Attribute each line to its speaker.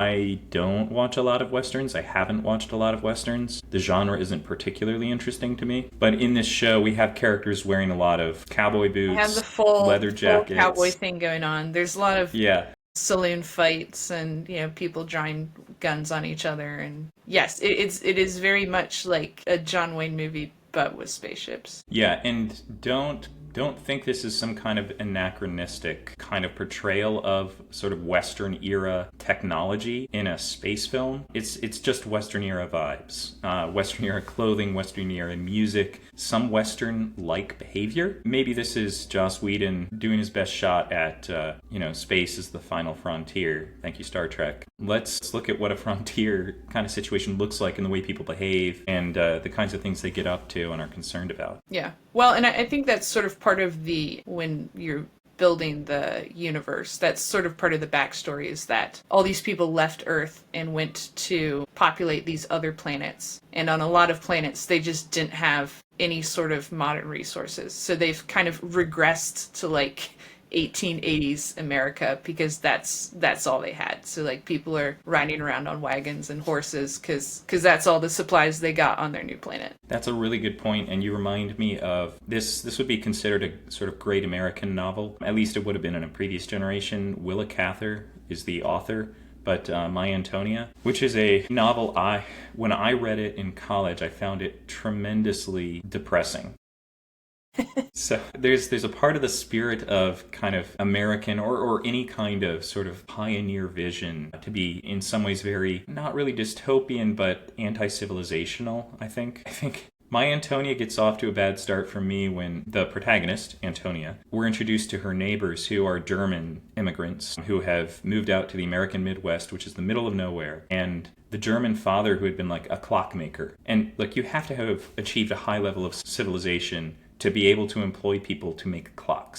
Speaker 1: I don't watch a lot of Westerns. I haven't watched a lot of Westerns. The genre isn't particularly interesting to me. But in this show, we have characters wearing a lot of cowboy
Speaker 2: I have the
Speaker 1: boots,
Speaker 2: full
Speaker 1: leather
Speaker 2: full cowboy
Speaker 1: jackets.
Speaker 2: thing going on. There's a lot of
Speaker 1: Yeah,
Speaker 2: saloon fights and people drawing guns on each other, and yes, it is very much like a John Wayne movie but with spaceships.
Speaker 1: yeah, and don't think this is some kind of anachronistic kind of portrayal of sort of Western era technology in a space film. It's just Western era vibes, Western era clothing, Western era music, some Western like behavior. Maybe this is Joss Whedon doing his best shot at space is the final frontier. Thank you, Star Trek. Let's look at what a frontier kind of situation looks like and the way people behave and the kinds of things they get up to and are concerned about.
Speaker 2: Yeah. Well, and I think that's sort of part of when you're building the universe, that's sort of part of the backstory, is that all these people left Earth and went to populate these other planets. And on a lot of planets, they just didn't have any sort of modern resources. So they've kind of regressed to like 1880s America because that's all they had. So like people are riding around on wagons and horses because that's all the supplies they got on their new planet.
Speaker 1: That's a really good point, and you remind me of this. This would be considered a sort of great American novel. At least it would have been in a previous generation. Willa Cather is the author, but My Antonia, which is a novel when I read it in college, I found it tremendously depressing. So there's a part of the spirit of kind of American or any kind of sort of pioneer vision to be in some ways very not really dystopian but anti-civilizational, I think. I think my Antonia gets off to a bad start for me when the protagonist, Antonia, we're introduced to her neighbors who are German immigrants who have moved out to the American Midwest, which is the middle of nowhere, and the German father who had been like a clockmaker. And like you have to have achieved a high level of civilization to be able to employ people to make clocks.